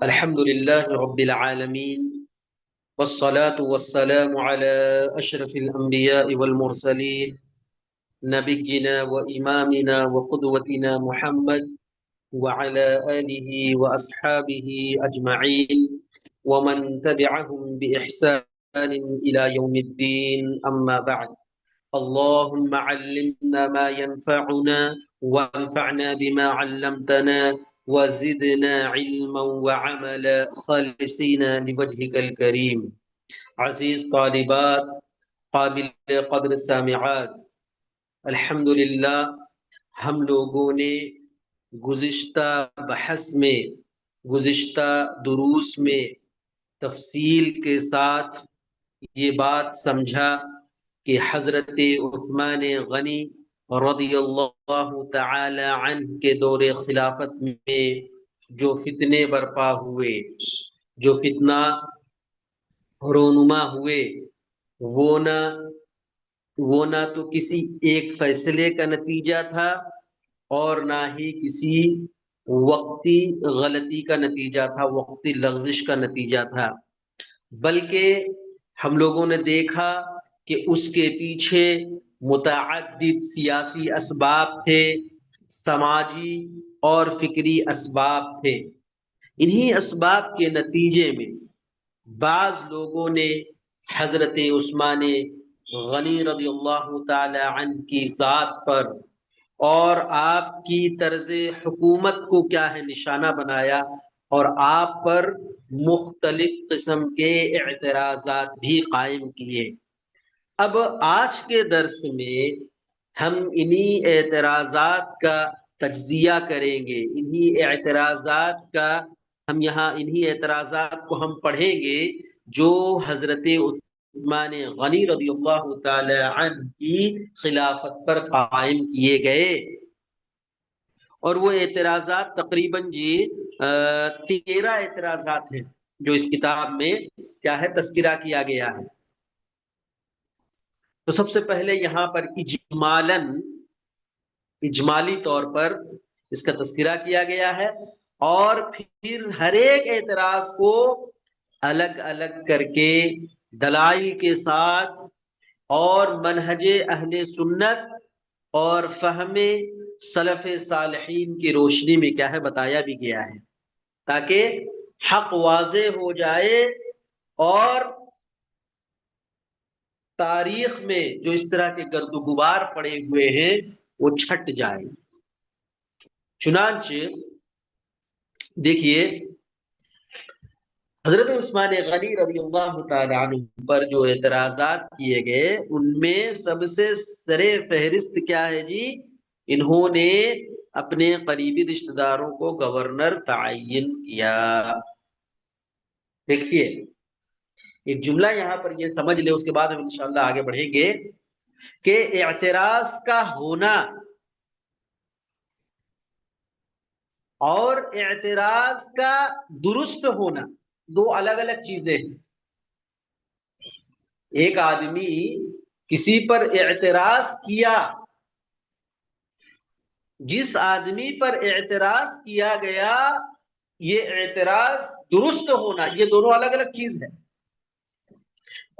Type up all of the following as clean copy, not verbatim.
الحمد لله رب العالمين، والصلاة والسلام على أشرف الأنبياء والمرسلين، نبينا وإمامنا وقدوتنا محمد وعلى آله وأصحابه أجمعين، ومن تبعهم بإحسان إلى يوم الدين. أما بعد، اللهم علمنا ما ينفعنا وانفعنا بما علمتنا وزدنا علما وعملا خالصين لوجهك الكريم. عزیز طالبات، قابل قدر سامعات، الحمدللہ ہم لوگوں نے گزشتہ بحث میں، گزشتہ دروس میں تفصیل کے ساتھ یہ بات سمجھا کہ حضرت عثمان غنی رضی اللہ تعالی عنہ کے دور خلافت میں جو فتنے برپا ہوئے، جو فتنہ رونما ہوئے، وہ نہ وہ نہ تو کسی ایک فیصلے کا نتیجہ تھا اور نہ ہی کسی وقتی غلطی کا نتیجہ تھا، وقتی لغزش کا نتیجہ تھا، بلکہ ہم لوگوں نے دیکھا کہ اس کے پیچھے متعدد سیاسی اسباب تھے، سماجی اور فکری اسباب تھے۔ انہی اسباب کے نتیجے میں بعض لوگوں نے حضرت عثمان غنی رضی اللہ تعالی عنہ کی ذات پر اور آپ کی طرز حکومت کو کیا ہے نشانہ بنایا، اور آپ پر مختلف قسم کے اعتراضات بھی قائم کیے۔ اب آج کے درس میں ہم انہی اعتراضات کا تجزیہ کریں گے، انہی اعتراضات کا انہی اعتراضات کو ہم پڑھیں گے جو حضرت عثمان غنی رضی اللہ تعالی عنہ کی خلافت پر قائم کیے گئے۔ اور وہ اعتراضات تقریباً 13 اعتراضات ہیں جو اس کتاب میں کیا ہے تذکرہ کیا گیا ہے۔ تو سب سے پہلے یہاں پر اجمالی طور پر اس کا تذکرہ کیا گیا ہے، اور پھر ہر ایک اعتراض کو الگ الگ کر کے دلائل کے ساتھ اور منہج اہل سنت اور فہم سلف صالحین کی روشنی میں کیا ہے بتایا بھی گیا ہے، تاکہ حق واضح ہو جائے اور تاریخ میں جو اس طرح کے گرد و غبار پڑے ہوئے ہیں وہ چھٹ جائے۔ چنانچہ دیکھیے، حضرت عثمان غنی رضی اللہ تعالی عنہ پر جو اعتراضات کیے گئے ان میں سب سے سرِ فہرست کیا ہے جی؟ انہوں نے اپنے قریبی رشتہ داروں کو گورنر تعین کیا۔ دیکھیے، ایک جملہ یہاں پر یہ سمجھ لے، اس کے بعد ہم انشاءاللہ آگے بڑھیں گے کہ اعتراض کا ہونا اور اعتراض کا درست ہونا دو الگ الگ چیزیں ہیں۔ ایک آدمی کسی پر اعتراض کیا، جس آدمی پر اعتراض کیا گیا یہ اعتراض درست ہونا، یہ دونوں الگ الگ چیز ہے۔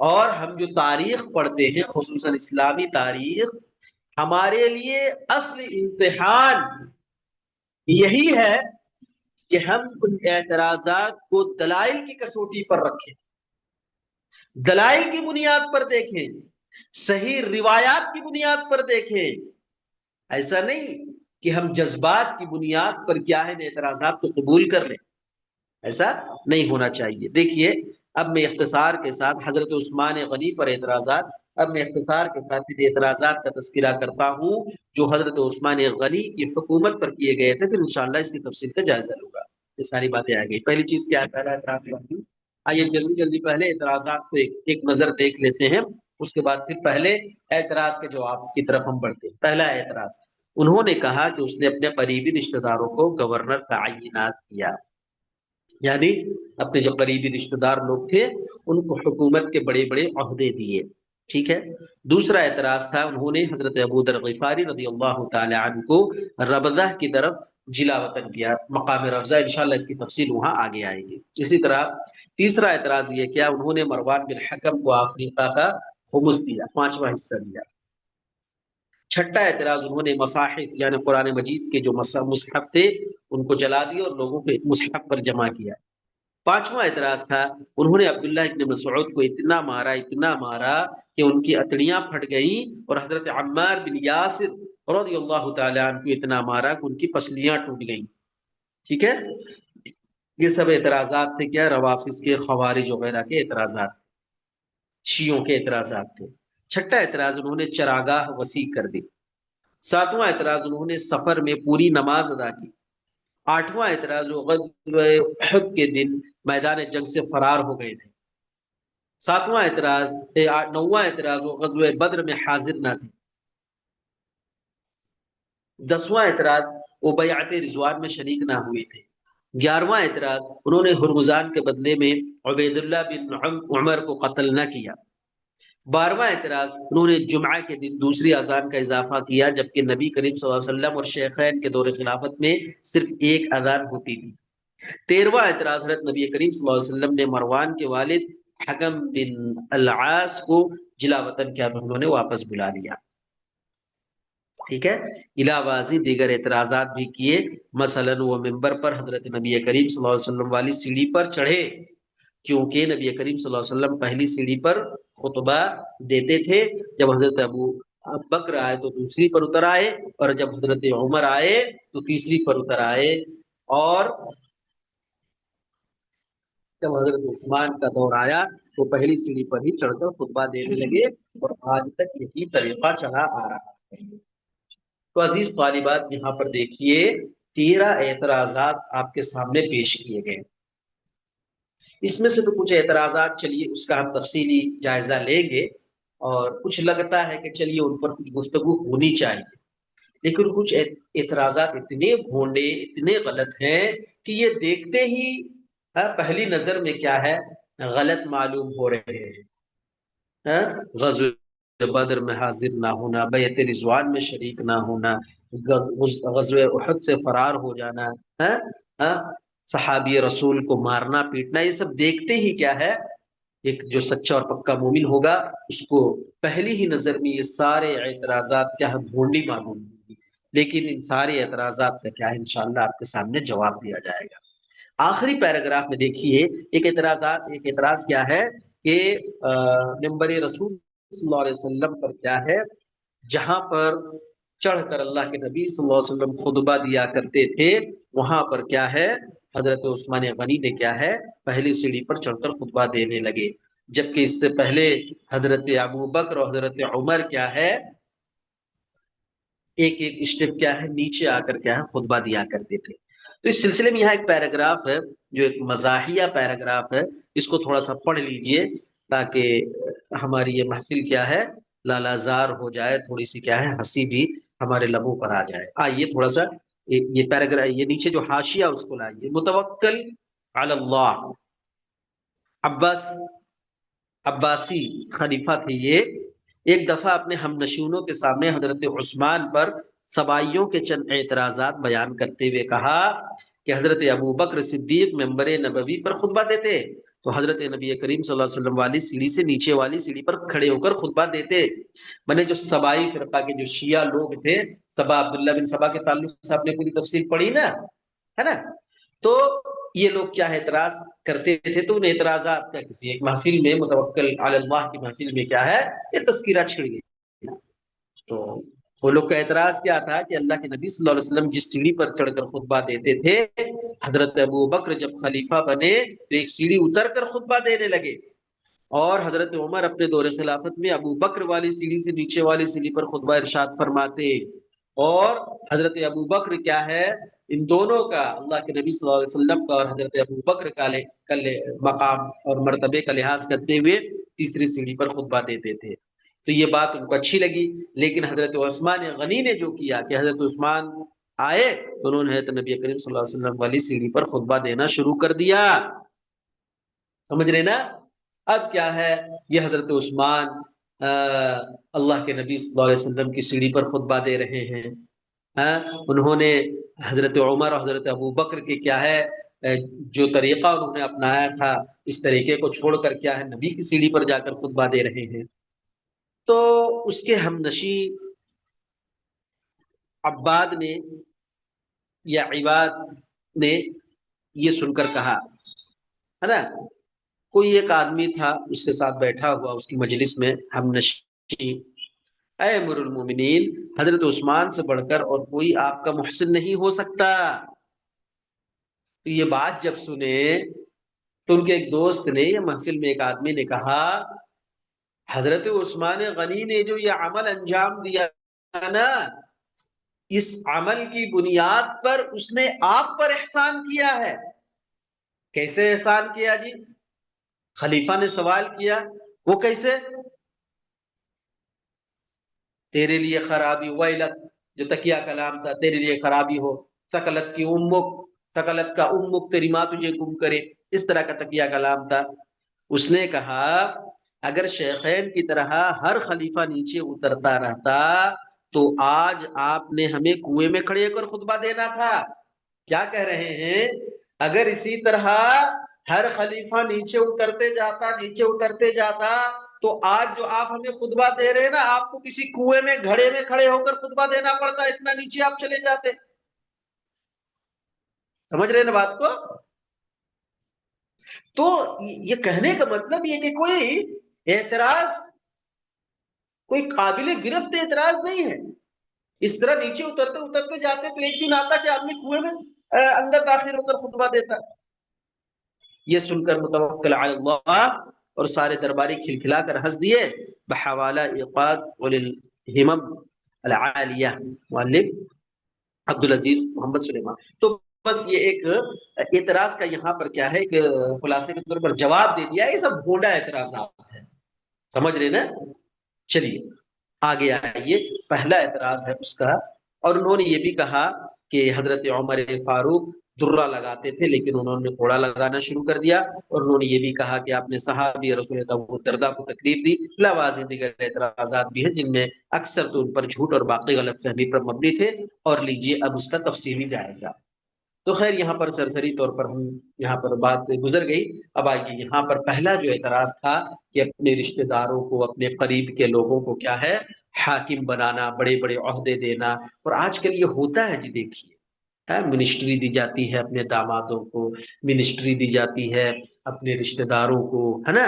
اور ہم جو تاریخ پڑھتے ہیں، خصوصاً اسلامی تاریخ، ہمارے لیے اصل امتحان یہی ہے کہ ہم ان اعتراضات کو دلائل کی کسوٹی پر رکھیں، دلائل کی بنیاد پر دیکھیں، صحیح روایات کی بنیاد پر دیکھیں۔ ایسا نہیں کہ ہم جذبات کی بنیاد پر کیا ہے اعتراضات کو قبول کر لیں، ایسا نہیں ہونا چاہیے۔ دیکھیے، اب میں اختصار کے ساتھ حضرت عثمان غنی پر اعتراضات، اعتراضات کا تذکرہ کرتا ہوں جو حضرت عثمان غنی کی حکومت پر کیے گئے تھے، پھر انشاءاللہ اس کی تفصیل کا جائزہ لوں گا۔ یہ ساری باتیں آ گئی۔ پہلی چیز کیا ہے؟ پہلا اعتراض۔ آئیے جلدی پہلے اعتراضات کو ایک نظر دیکھ لیتے ہیں، اس کے بعد پھر پہلے اعتراض کے جواب کی طرف ہم بڑھتے ہیں۔ پہلا اعتراض، انہوں نے کہا کہ اس نے اپنے قریبی رشتہ داروں کو گورنر تعینات کیا، یعنی اپنے جو قریبی رشتہ دار لوگ تھے ان کو حکومت کے بڑے بڑے عہدے دیے۔ ٹھیک ہے۔ دوسرا اعتراض تھا، انہوں نے حضرت ابو ذر غفاری رضی اللہ تعالی عنہ کو ربضہ کی طرف جلا وطن کیا، مقام رفضہ، انشاءاللہ اس کی تفصیل وہاں آگے آئے گی۔ اسی طرح تیسرا اعتراض یہ کیا، انہوں نے مروان بن حکم کو افریقہ کا خمس دیا، پانچواں حصہ دیا۔ چھٹا اعتراض، انہوں نے مصاحف یعنی قرآن مجید کے جو مصحف تھے ان کو جلا دیا اور لوگوں کے مصحف پر جمع کیا۔ پانچواں اعتراض تھا، انہوں نے عبداللہ ابن مسعود کو اتنا مارا کہ ان کی اتڑیاں پھٹ گئیں، اور حضرت عمار بن یاسر رضی اللہ تعالیٰ عنہ کو اتنا مارا کہ ان کی پسلیاں ٹوٹ گئیں۔ ٹھیک ہے، یہ سب اعتراضات تھے کیا، روافظ کے، خوارج وغیرہ کے اعتراضات، شیعوں کے اعتراضات تھے۔ چھٹا اعتراض، انہوں نے چراگاہ وسیع کر دی۔ ساتواں اعتراض، انہوں نے سفر میں پوری نماز ادا کی۔ آٹھواں اعتراض، وہ غزوہ احد کے دن میدان جنگ سے فرار ہو گئے تھے۔ ساتواں اعتراض، نواں اعتراض، وہ غزوہ بدر میں حاضر نہ تھے۔ دسواں اعتراض، وہ بیعت رضوان میں شریک نہ ہوئے تھے۔ گیارہواں اعتراض، انہوں نے ہرمزان کے بدلے میں عبید اللہ بن عمر کو قتل نہ کیا۔ بارہواں اعتراض، انہوں نے جمعہ کے دن دوسری اذان کا اضافہ کیا، جبکہ نبی کریم صلی اللہ علیہ وسلم اور شیخین کے دور خلافت میں صرف ایک اذان ہوتی تھی۔ تیرہواں اعتراض، حضرت نبی کریم صلی اللہ علیہ وسلم نے مروان کے والد حکم بن العاص کو جلا وطن کیا، انہوں نے واپس بلا لیا۔ ٹھیک ہے، علاوہ دیگر اعتراضات بھی کیے، مثلا وہ ممبر پر حضرت نبی کریم صلی اللہ علیہ وسلم والی سیڑھی پر چڑھے، کیونکہ نبی کریم صلی اللہ علیہ وسلم پہلی سیڑھی پر خطبہ دیتے تھے، جب حضرت ابو بکر آئے تو دوسری پر اتر آئے، اور جب حضرت عمر آئے تو تیسری پر اتر آئے، اور جب حضرت عثمان کا دور آیا تو پہلی سیڑھی پر ہی چڑھ کر خطبہ دینے لگے، اور آج تک یہی طریقہ چلا آ رہا ہے۔ تو عزیز طالبات، یہاں پر دیکھیے 13 اعتراضات آپ کے سامنے پیش کیے گئے۔ اس میں سے تو کچھ اعتراضات چلیے اس کا ہم تفصیلی جائزہ لیں گے، اور کچھ لگتا ہے کہ چلیے ان پر کچھ گفتگو ہونی چاہیے، لیکن کچھ اعتراضات اتنے بھونڈے، اتنے غلط ہیں کہ یہ دیکھتے ہی پہلی نظر میں کیا ہے، غلط معلوم ہو رہے ہیں۔ غزوہ بدر میں حاضر نہ ہونا، بیعت رضوان میں شریک نہ ہونا، غزوہ احد سے فرار ہو جانا، صحابی رسول کو مارنا پیٹنا، یہ سب دیکھتے ہی کیا ہے، ایک جو سچا اور پکا مومن ہوگا اس کو پہلی ہی نظر میں یہ سارے اعتراضات کیا ہے، بھونڈی معلوم ہوگی، لیکن ان سارے اعتراضات کا کیا ہے، انشاءاللہ آپ کے سامنے جواب دیا جائے گا۔ آخری پیراگراف میں دیکھیے ایک اعتراض کیا ہے کہ ممبر رسول صلی اللہ علیہ وسلم پر کیا ہے، جہاں پر چڑھ کر اللہ کے نبی صلی اللہ علیہ وسلم خطبہ دیا کرتے تھے، وہاں پر کیا ہے، حضرت عثمان غنی نے کیا ہے، پہلی سیڑھی پر چڑھ کر خطبہ دینے لگے، جبکہ اس سے پہلے حضرت ابو بکر اور حضرت عمر کیا ہے، ایک ایک اسٹیپ کیا ہے، نیچے آ کر کیا ہے، خطبہ دیا کرتے تھے۔ تو اس سلسلے میں یہاں ایک پیراگراف ہے جو ایک مزاحیہ پیراگراف ہے، اس کو تھوڑا سا پڑھ لیجئے تاکہ ہماری یہ محفل کیا ہے، لالازار ہو جائے، تھوڑی سی کیا ہے، ہنسی بھی ہمارے لبوں پر آ جائے۔ آئیے تھوڑا سا یہ پیراگراف، یہ نیچے جو حاشیہ اس کو لائیے۔ متوکل علی اللہ، عباسی خلیفہ تھے یہ، ایک دفعہ اپنے ہم نشینوں کے سامنے حضرت عثمان پر سبائیوں کے چند اعتراضات بیان کرتے ہوئے کہا کہ حضرت ابو بکر صدیق ممبر نبوی پر خطبہ دیتے تو حضرت نبی کریم صلی اللہ علیہ وسلم والی سیڑھی سے نیچے والی سیڑھی پر کھڑے ہو کر خطبہ دیتے۔ میں نے جو سبائی فرقہ کے جو شیعہ لوگ تھے، سبا عبداللہ بن سبا کے تعلق سے آپ نے پوری تفصیل پڑھی نا، ہے نا، تو یہ لوگ کیا اعتراض کرتے تھے، تو ان اعتراضات کا کسی ایک محفل میں، متوکل علی اللہ کی محفل میں کیا ہے، یہ تذکرہ چھڑ گئی۔ تو وہ لوگ کا اعتراض کیا تھا کہ اللہ کے نبی صلی اللہ علیہ وسلم جس سیڑھی پر چڑھ کر خطبہ دیتے تھے، حضرت ابو بکر جب خلیفہ بنے تو ایک سیڑھی اتر کر خطبہ دینے لگے، اور حضرت عمر اپنے دور خلافت میں ابو بکر والی سیڑھی سے نیچے والی سیڑھی پر خطبہ ارشاد فرماتے، اور حضرت ابو بکر کیا ہے، ان دونوں کا، اللہ کے نبی صلی اللہ علیہ وسلم کا اور حضرت ابو بکر کا مقام اور مرتبے کا لحاظ کرتے ہوئے تیسری سیڑھی پر خطبہ دیتے تھے۔ تو یہ بات ان کو اچھی لگی، لیکن حضرت عثمان غنی نے جو کیا کہ حضرت عثمان آئے تو انہوں نے حضرت نبی کریم صلی اللہ علیہ وسلم والی سیڑھی پر خطبہ دینا شروع کر دیا۔ سمجھ رہے نا؟ اب کیا ہے، یہ حضرت عثمان اللہ کے نبی صلی اللہ علیہ وسلم کی سیڑھی پر خطبہ دے رہے ہیں، انہوں نے حضرت عمر اور حضرت ابو بکر کے کیا ہے جو طریقہ انہوں نے اپنایا تھا، اس طریقے کو چھوڑ کر کیا ہے نبی کی سیڑھی پر جا کر خطبہ دے رہے ہیں۔ تو اس کے ہمنشی عباد نے یا عباد نے یہ سن کر کہا ہے نا، کوئی ایک آدمی تھا اس کے ساتھ بیٹھا ہوا اس کی مجلس میں ہمنشی، اے امیر المومنین، حضرت عثمان سے بڑھ کر اور کوئی آپ کا محسن نہیں ہو سکتا۔ تو یہ بات جب سنے تو ان کے ایک دوست نے یا محفل میں ایک آدمی نے کہا، حضرت عثمان غنی نے جو یہ عمل انجام دیا نا، اس عمل کی بنیاد پر اس نے آپ پر احسان کیا ہے۔ کیسے احسان کیا جی؟ خلیفہ نے سوال کیا، وہ کیسے؟ تیرے لیے خرابی ویلت، جو تکیہ کلام تھا، تیرے لیے خرابی ہو، سکلت کی امک، سکلت کا امک، تیری ماں تجھے گم کرے، اس طرح کا تکیہ کلام تھا۔ اس نے کہا اگر شیخین کی طرح ہر خلیفہ نیچے اترتا رہتا تو آج آپ نے ہمیں کنویں میں کھڑے ہو کر خطبہ دینا تھا۔ کیا کہہ رہے ہیں؟ اگر اسی طرح ہر خلیفہ نیچے اترتے جاتا تو آج جو آپ ہمیں خطبہ دے رہے ہیں نا، آپ کو کسی کنویں میں گھڑے میں کھڑے ہو کر خطبہ دینا پڑتا، اتنا نیچے آپ چلے جاتے۔ سمجھ رہے ہیں نا بات کو؟ تو یہ کہنے کا مطلب یہ کہ کوئی اعتراض، کوئی قابل گرفت اعتراض نہیں ہے۔ اس طرح نیچے اترتے جاتے تو ایک دن آتا کہ آدمی کنویں میں اندر داخل ہو کر خطبہ دیتا۔ یہ سن کر متوکل علی اللہ اور سارے درباری کھلکھلا کر ہنس دیے۔ بحوالہ ایقاد وللہمم العالیہ، مؤلف عبدالعزیز محمد سلیمان۔ تو بس یہ ایک اعتراض کا یہاں پر کیا ہے کہ خلاصے کے طور پر جواب دے دیا، یہ سب بھونڈا اعتراضات ہیں، سمجھ رہے نا؟ چلیے آگے آئیے، پہلا اعتراض ہے اس کا، اور انہوں نے یہ بھی کہا کہ حضرت عمر فاروق درہ لگاتے تھے لیکن انہوں نے کوڑا لگانا شروع کر دیا، اور انہوں نے یہ بھی کہا کہ آپ نے صحابی رسول ابو الدرداء کو تکلیف دی۔ لوازم دیگر اعتراضات بھی ہیں جن میں اکثر تو ان پر جھوٹ اور باقی غلط فہمی پر مبنی تھے، اور لیجیے اب اس کا تفصیلی جائزہ۔ تو خیر یہاں پر سرسری طور پر ہم یہاں پر بات گزر گئی۔ اب آئیے یہاں پر پہلا جو اعتراض تھا کہ اپنے رشتہ داروں کو، اپنے قریب کے لوگوں کو کیا ہے حاکم بنانا، بڑے بڑے عہدے دینا، اور آج کل یہ ہوتا ہے جی، دیکھیے منسٹری دی جاتی ہے اپنے دامادوں کو، منسٹری دی جاتی ہے اپنے رشتہ داروں کو، ہے نا،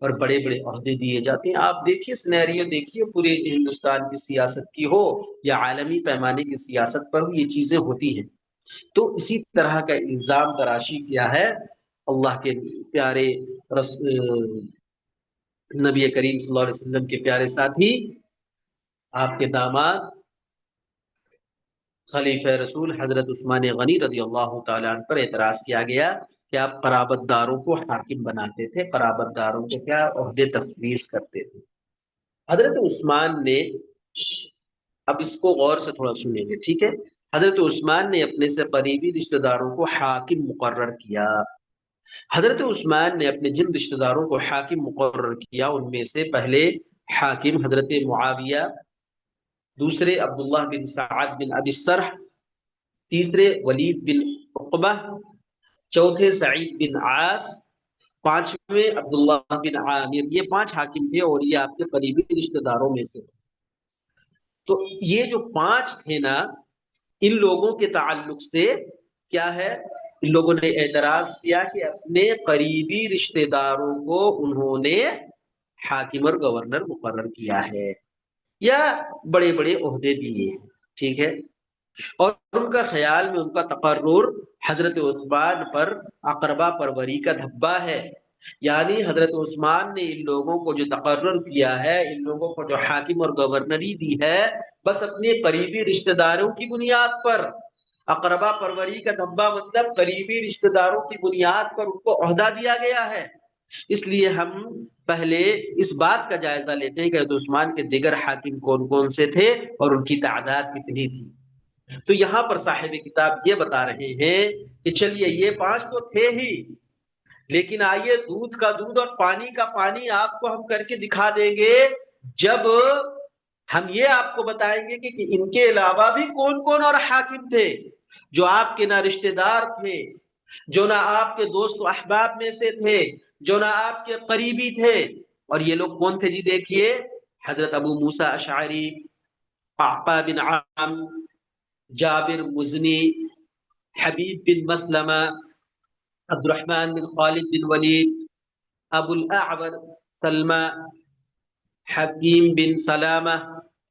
اور بڑے بڑے عہدے دیے جاتے ہیں۔ آپ دیکھیے سینیریو، دیکھیے پورے ہندوستان کی سیاست کی ہو یا عالمی پیمانے کی سیاست پر یہ چیزیں ہوتی ہیں۔ تو اسی طرح کا الزام تراشی کیا ہے اللہ کے پیارے نبی کریم صلی اللہ علیہ وسلم کے پیارے ساتھی، آپ کے داماد خلیفہ رسول حضرت عثمان غنی رضی اللہ تعالیٰ عنہ پر اعتراض کیا گیا کہ آپ قرابت داروں کو حاکم بناتے تھے، قرابت داروں کو کیا عہدے تفویض کرتے تھے۔ حضرت عثمان نے، اب اس کو غور سے تھوڑا سنیں گے، ٹھیک ہے؟ حضرت عثمان نے اپنے سے قریبی رشتہ داروں کو حاکم مقرر کیا۔ حضرت عثمان نے اپنے جن رشتہ داروں کو حاکم مقرر کیا ان میں سے پہلے حاکم حضرت معاویہ، دوسرے عبداللہ بن سعد بن ابی السرح، تیسرے ولید بن عقبہ، چوتھے سعید بن عاص، پانچویں عبداللہ بن عامر۔ یہ 5 حاکم تھے اور یہ آپ کے قریبی رشتہ داروں میں سے۔ تو یہ جو 5 تھے نا، ان لوگوں کے تعلق سے کیا ہے، ان لوگوں نے اعتراض کیا کہ اپنے قریبی رشتہ داروں کو انہوں نے حاکم اور گورنر مقرر کیا ہے یا بڑے بڑے عہدے دیے ہیں، ٹھیک ہے؟ اور ان کا خیال میں ان کا تقرر حضرت عثمان پر اقربا پروری کا دھبا ہے، یعنی حضرت عثمان نے ان لوگوں کو جو تقرر کیا ہے، ان لوگوں کو جو حاکم اور گورنری دی ہے، بس اپنے قریبی رشتہ داروں کی بنیاد پر۔ اقربا پروری کا دھبا مطلب قریبی رشتہ داروں کی بنیاد پر ان کو عہدہ دیا گیا ہے۔ اس لیے ہم پہلے اس بات کا جائزہ لیتے ہیں کہ حضرت عثمان کے دیگر حاکم کون کون سے تھے اور ان کی تعداد کتنی تھی۔ تو یہاں پر صاحب کتاب یہ بتا رہے ہیں کہ چلیے یہ 5 تو تھے ہی، لیکن آئیے دودھ کا دودھ اور پانی کا پانی آپ کو ہم کر کے دکھا دیں گے جب ہم یہ آپ کو بتائیں گے کہ ان کے علاوہ بھی کون کون اور حاکم تھے۔ جو آپ کے نہ رشتہ دار تھے، جو نہ آپ کے دوست و احباب میں سے تھے، جو نہ آپ کے قریبی تھے۔ اور یہ لوگ کون تھے جی؟ دیکھیے، حضرت ابو موسیٰ اشعری، قعقاع بن عام، جابر مزنی، حبیب بن مسلمہ، عبد الرحمن بن خالد بن ولید، ابو الاعور سلمہ، حکیم بن سلامہ،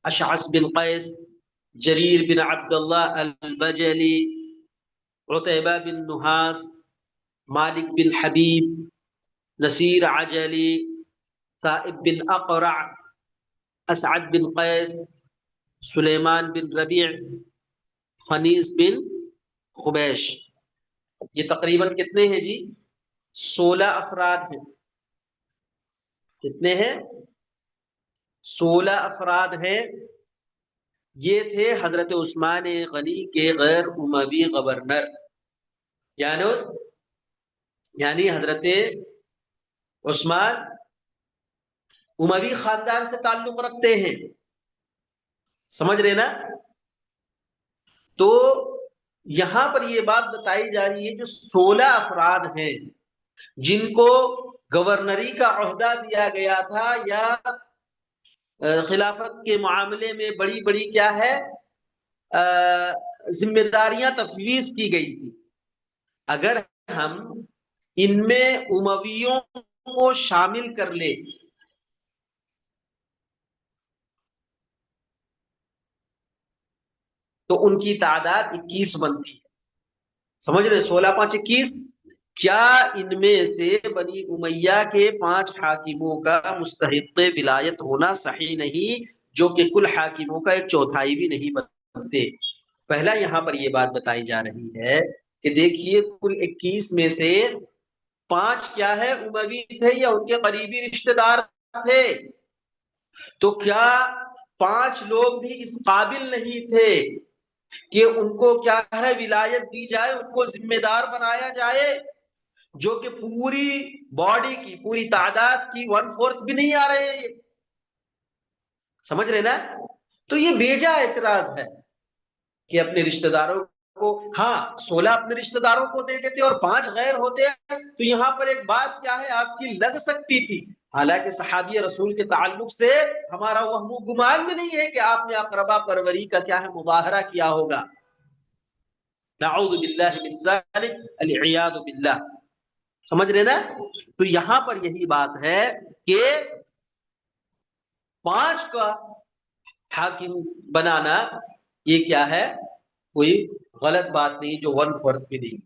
اشعث بن قیس، جریر بن عبد اللہ البجلی، عتیبہ بن نحاس، مالک بن حبیب، نصیر عجلی، صائب بن اقرع، اسعد بن قیس، سلیمان بن ربیع، خنیس بن خبیش۔ یہ تقریباً کتنے ہیں جی؟ 16 افراد ہیں۔ کتنے ہیں؟ 16 افراد ہیں۔ یہ تھے حضرت عثمان غنی کے غیر اموی گورنر، یعنی حضرت عثمان اموی خاندان سے تعلق رکھتے ہیں، سمجھ رہے نا؟ تو یہاں پر یہ بات بتائی جا رہی ہے، جو 16 افراد ہیں جن کو گورنری کا عہدہ دیا گیا تھا یا خلافت کے معاملے میں بڑی بڑی کیا ہے ذمہ داریاں تفویض کی گئی تھی، اگر ہم ان میں امویوں کو شامل کر لیں تو ان کی تعداد 21 بنتی ہے۔ سمجھ رہے؟ 16 5 21۔ کیا ان میں سے بنی امیہ کے 5 حاکموں کا مستحق ولایت ہونا صحیح نہیں، جو کہ کل حاکموں کا 1/4 بھی نہیں بنتے؟ پہلا یہاں پر یہ بات بتائی جا رہی ہے کہ دیکھیے، کل 21 میں سے 5 کیا ہے؟ اموی تھے یا ان کے قریبی رشتہ دار تھے۔ تو کیا 5 لوگ بھی اس قابل نہیں تھے کہ ان کو کیا ہے ولایت دی جائے، ان کو ذمہ دار بنایا جائے، جو کہ پوری باڈی کی، پوری تعداد کی 1/4 بھی نہیں آ رہے ہیں یہ؟ سمجھ رہے نا؟ تو یہ بیجا اعتراض ہے کہ اپنے رشتہ داروں کو، ہاں 16 اپنے رشتہ داروں کو دے دیتے اور 5 غیر ہوتے ہیں، تو یہاں پر ایک بات کیا ہے آپ کی لگ سکتی تھی، حالانکہ صحابی رسول کے تعلق سے ہمارا وہم و گمان بھی نہیں ہے کہ آپ نے اقربا پروری کا کیا ہے مظاہرہ کیا ہوگا، نعوذ باللہ من ذلک، العیاذ باللہ۔ سمجھ رہے نا؟ تو یہاں پر یہی بات ہے کہ 5 کا حاکم بنانا یہ کیا ہے؟ کوئی غلط بات نہیں، جو 1/4 بھی نہیں،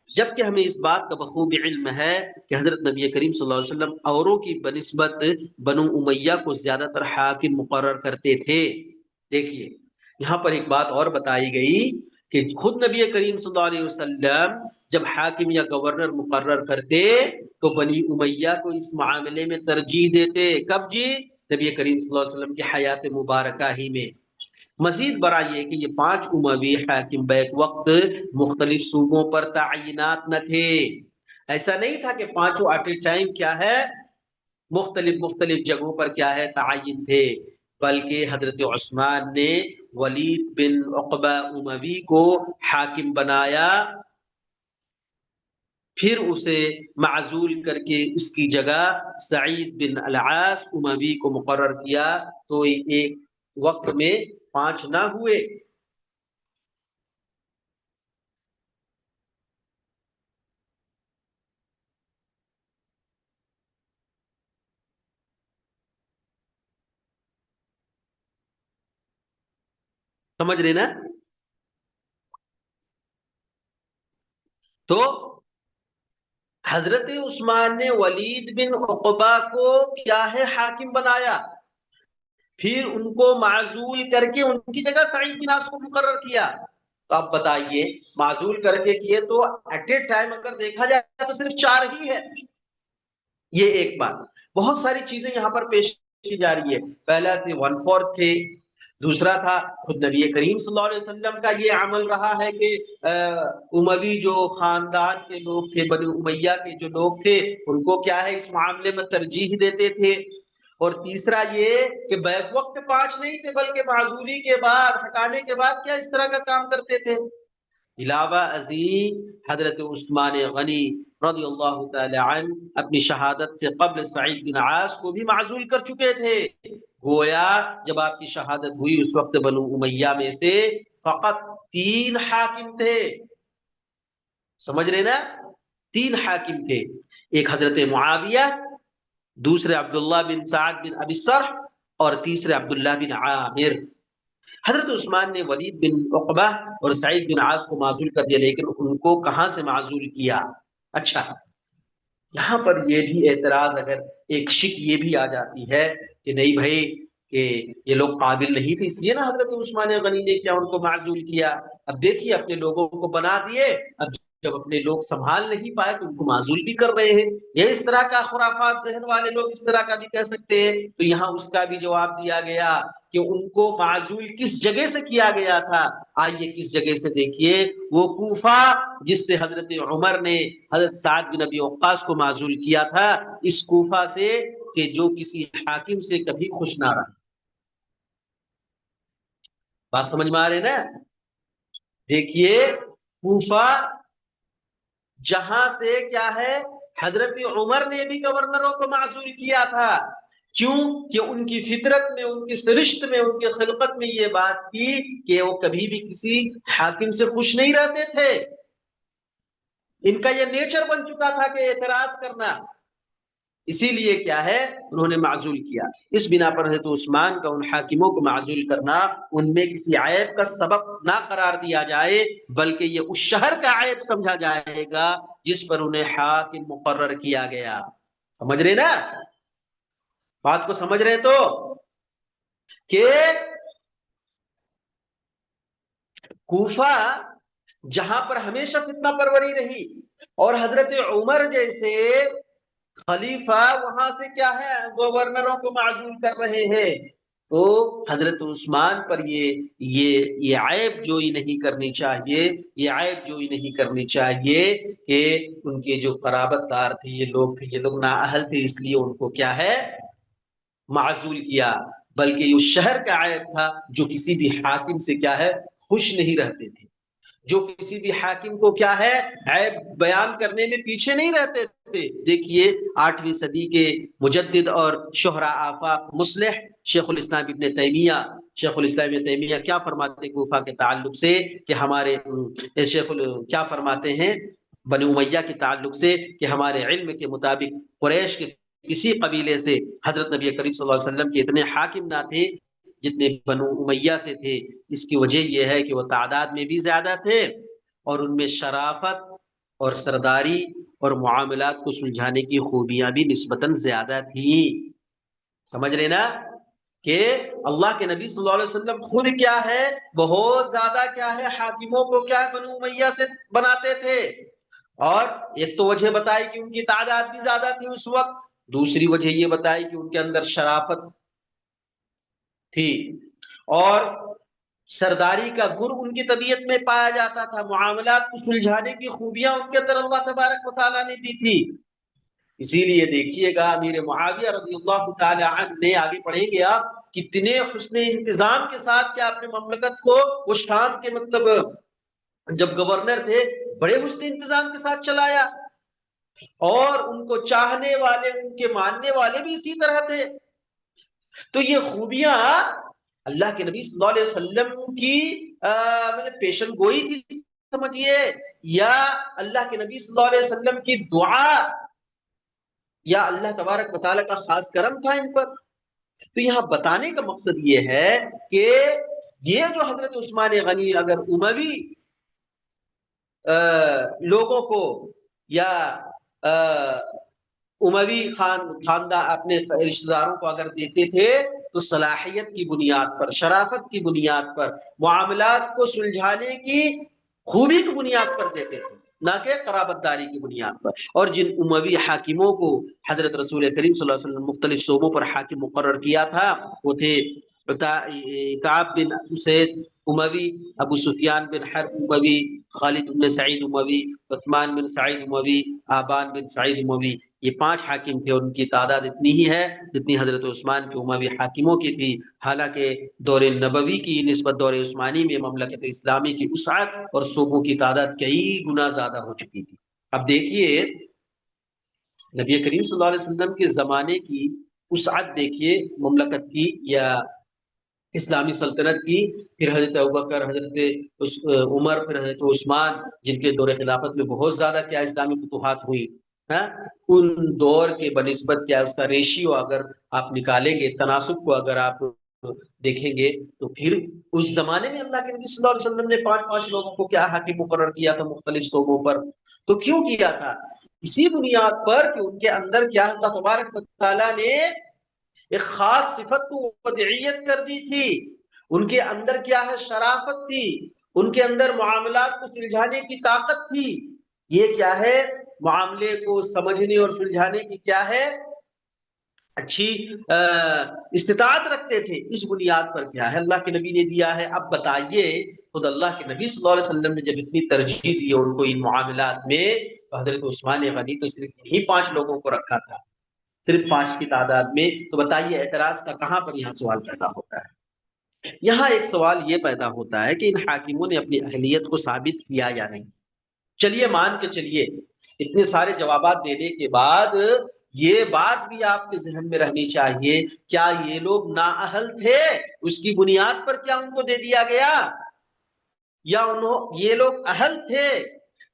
جبکہ ہمیں اس بات کا بخوبی علم ہے کہ حضرت نبی کریم صلی اللہ علیہ وسلم اوروں کی بنسبت بنو امیہ کو زیادہ تر حاکم مقرر کرتے تھے۔ دیکھیے، یہاں پر ایک بات اور بتائی گئی کہ خود نبی کریم صلی اللہ علیہ وسلم جب حاکم یا گورنر مقرر کرتے تو بنی امیہ کو اس معاملے میں ترجیح دیتے۔ کب جی؟ نبی کریم صلی اللہ علیہ وسلم کی حیات مبارکہ ہی میں۔ مزید برآ یہ کہ یہ 5 اموی حاکم بیک وقت مختلف صوبوں پر تعینات نہ تھے، ایسا نہیں تھا کہ 5 ایٹ اے ٹائم کیا ہے مختلف جگہوں پر کیا ہے تعین تھے، بلکہ حضرت عثمان نے ولید بن عقبہ اموی کو حاکم بنایا، پھر اسے معزول کر کے اس کی جگہ سعید بن العاص اموی کو مقرر کیا، تو ایک وقت میں 5 نہ ہوئے۔ سمجھ رہے نا؟ تو حضرت عثمان نے ولید بن عقبہ کو کیا ہے حاکم بنایا، پھر ان کو معزول کر کے ان کی جگہ سعید بن عاص کو مقرر کیا۔ تو اب بتائیے، معزول کر کے کیے تو ایٹ اے ٹائم اگر دیکھا جائے تو صرف 4 ہی ہے۔ یہ ایک بات، بہت ساری چیزیں یہاں پر پیش کی جا رہی ہے۔ پہلا تھے 1/4 تھے، دوسرا تھا خود نبی کریم صلی اللہ علیہ وسلم کا یہ عمل رہا ہے کہ اموی جو خاندان کے لوگ تھے، بنی امیہ کے جو لوگ تھے، ان کو کیا ہے اس معاملے میں ترجیح دیتے تھے۔ اور تیسرا یہ کہ بیک وقت 5 نہیں تھے، بلکہ معزولی کے بعد، ہٹانے کے بعد کیا اس طرح کا کام کرتے تھے۔ علاوہ ازیں حضرت عثمان غنی رضی اللہ تعالی عنہ اپنی شہادت سے قبل سعید بن عاص کو بھی معزول کر چکے تھے۔ گویا جب آپ کی شہادت ہوئی اس وقت بنو امیہ میں سے فقط 3 حاکم تھے، سمجھ رہے نا؟ 3 حاکم تھے، ایک حضرت معاویہ، دوسرے عبداللہ بن سعد بن ابی السرح، اور تیسرے عبداللہ بن عامر۔ حضرت عثمان نے ولید بن عقبہ اور سعید بن عاص کو معزول کر دیا، لیکن ان کو کہاں سے معزول کیا؟ اچھا، یہاں پر یہ بھی اعتراض، اگر ایک شک یہ بھی آ جاتی ہے کہ نہیں بھائی کہ یہ لوگ قابل نہیں تھے اس لیے نا حضرت عثمان غنی نے کیا ان کو معزول کیا۔ اب دیکھیے اپنے لوگوں کو بنا دیے، اب جب اپنے لوگ سنبھال نہیں پائے تو ان کو معزول بھی کر رہے ہیں۔ یہ اس طرح کا خرافات ذہن والے لوگ اس طرح کا بھی کہہ سکتے ہیں، تو یہاں اس کا بھی جواب دیا گیا کہ ان کو معزول کس جگہ سے کیا گیا تھا۔ آئیے کس جگہ سے دیکھیے، وہ کوفہ جس سے حضرت عمر نے حضرت سعد بن ابی وقاص کو معزول کیا تھا، اس کوفہ سے کہ جو کسی حاکم سے کبھی خوش نہ رہا۔ بات سمجھ میں آ رہے نا؟ دیکھیے کوفہ جہاں سے کیا ہے، حضرت عمر نے بھی گورنروں کو معزول کیا تھا۔ کیوں؟ کہ ان کی فطرت میں، ان کی سرشت میں، ان کی خلقت میں یہ بات تھی کہ وہ کبھی بھی کسی حاکم سے خوش نہیں رہتے تھے۔ ان کا یہ نیچر بن چکا تھا کہ اعتراض کرنا، اسی لیے کیا ہے انہوں نے معزول کیا۔ اس بنا پر حضرت عثمان کا ان حاکموں کو معزول کرنا ان میں کسی عیب کا سبب نہ قرار دیا جائے، بلکہ یہ اس شہر کا عیب سمجھا جائے گا جس پر انہیں حاکم مقرر کیا گیا۔ سمجھ رہے نا بات کو؟ سمجھ رہے تو کہ کوفہ جہاں پر ہمیشہ فتنہ پروری رہی اور حضرت عمر جیسے خلیفہ وہاں سے کیا ہے گورنروں کو معزول کر رہے ہیں، تو حضرت عثمان پر یہ عیب جوئی نہیں کرنی چاہیے، یہ عیب جوئی نہیں کرنی چاہیے کہ ان کے جو قرابت دار تھے، یہ لوگ تھے، یہ لوگ نااہل تھے اس لیے ان کو کیا ہے معزول کیا، بلکہ یہ شہر کا عیب تھا جو کسی بھی حاکم سے کیا ہے خوش نہیں رہتے تھے، جو کسی بھی حاکم کو کیا ہے عیب بیان کرنے میں پیچھے نہیں رہتے تھے۔ دیکھیے 8ویں صدی کے مجدد اور شہرا آفاق مصلح شیخ الاسلام ابن تیمیہ، شیخ الاسلام ابن تیمیہ کیا فرماتے ہیں کوفہ کے تعلق سے کہ ہمارے کیا فرماتے ہیں بنی امیہ کے تعلق سے کہ ہمارے علم کے مطابق قریش کے کسی قبیلے سے حضرت نبی کریم صلی اللہ علیہ وسلم کے اتنے حاکم نہ تھے جتنے بنو امیہ سے تھے۔ اس کی وجہ یہ ہے کہ وہ تعداد میں بھی زیادہ تھے اور ان میں شرافت اور سرداری اور معاملات کو سلجھانے کی خوبیاں بھی نسبتاً زیادہ تھیں۔ سمجھ رہے نا کہ اللہ کے نبی صلی اللہ علیہ وسلم خود کیا ہے بہت زیادہ کیا ہے حاکموں کو کیا ہے بنو امیہ سے بناتے تھے، اور ایک تو وجہ بتائی کہ ان کی تعداد بھی زیادہ تھی اس وقت، دوسری وجہ یہ بتائی کہ ان کے اندر شرافت تھی اور سرداری کا گر ان کی طبیعت میں پایا جاتا تھا، معاملات کو سلجھانے کی خوبیاں ان کے اندر اللہ تبارک و تعالیٰ نے دی تھی۔ اسی لیے دیکھیے گا امیر معاویہ رضی اللہ تعالی عنہ نے، آگے پڑھیں گے آپ، کتنے حسن انتظام کے ساتھ کیا اپنے مملکت کو وہ شام کے مطلب جب گورنر تھے بڑے حسن انتظام کے ساتھ چلایا، اور ان کو چاہنے والے ان کے ماننے والے بھی اسی طرح تھے۔ تو یہ خوبیاں اللہ کے نبی صلی اللہ علیہ وسلم کی پیشن گوئی تھی سمجھیے، یا اللہ کے نبی صلی اللہ علیہ وسلم کی دعا، یا اللہ تبارک و تعالیٰ کا خاص کرم تھا ان پر۔ تو یہاں بتانے کا مقصد یہ ہے کہ یہ جو حضرت عثمان غنی اگر اموی لوگوں کو یا اموی خاندان اپنے رشتہ داروں کو اگر دیتے تھے تو صلاحیت کی بنیاد پر، شرافت کی بنیاد پر، معاملات کو سلجھانے کی خوبی کی بنیاد پر دیتے تھے، نہ کہ قرابت داری کی بنیاد پر۔ اور جن اموی حاکموں کو حضرت رسول کریم صلی اللہ علیہ وسلم مختلف صوبوں پر حاکم مقرر کیا تھا وہ تھے کعب بن اسید اموی، ابو سفیان بن حرب اموی، خالد بن سعید اموی، عثمان بن سعید اموی، آبان بن سعید اموی، یہ 5 حاکم تھے اور ان کی تعداد اتنی ہی ہے جتنی حضرت عثمان کے اموی حاکموں کی تھی۔ حالانکہ دور نبوی کی نسبت دور عثمانی میں مملکت اسلامی کی وسعت اور صوبوں کی تعداد کئی گنا زیادہ ہو چکی تھی۔ اب دیکھیے نبی کریم صلی اللہ علیہ وسلم کے زمانے کی وسعت دیکھیے مملکت کی یا اسلامی سلطنت کی، پھر حضرت ابوبکر، حضرت عمر، پھر حضرت عثمان جن کے دور خلافت میں بہت زیادہ کیا اسلامی فتوحات ہوئی، ہاں ان دور کے بنسبت کیا اس کا ریشیو اگر آپ نکالیں گے، تناسب کو اگر آپ دیکھیں گے تو پھر اس زمانے میں اللہ کے نبی صلی اللہ علیہ وسلم نے 5 لوگوں کو کیا حاکم مقرر کیا تھا مختلف صوبوں پر؟ تو کیوں کیا تھا؟ اسی بنیاد پر کہ ان کے اندر کیا اللہ تبارک و تعالیٰ نے ایک خاص صفت کو ودعیت کر دی تھی، ان کے اندر کیا ہے شرافت تھی، ان کے اندر معاملات کو سلجھانے کی طاقت تھی، یہ کیا ہے معاملے کو سمجھنے اور سلجھانے کی کیا ہے اچھی استطاعت رکھتے تھے۔ اس بنیاد پر کیا ہے اللہ کے نبی نے دیا ہے۔ اب بتائیے خود اللہ کے نبی صلی اللہ علیہ وسلم نے جب اتنی ترجیح دی ان کو ان معاملات میں، تو حضرت عثمان غنی تو صرف یہی 5 لوگوں کو رکھا تھا، صرف 5 کی تعداد میں، تو بتائیے اعتراض کا کہاں پر یہاں سوال پیدا ہوتا ہے؟ یہاں ایک سوال یہ پیدا ہوتا ہے کہ ان حاکموں نے اپنی اہلیت کو ثابت کیا یا نہیں؟ چلیے مان کے چلیے اتنے سارے جوابات دینے کے بعد یہ بات بھی آپ کے ذہن میں رہنی چاہیے، کیا یہ لوگ نااہل تھے؟ اس کی بنیاد پر کیا ان کو دے دیا گیا؟ یا یہ لوگ اہل تھے،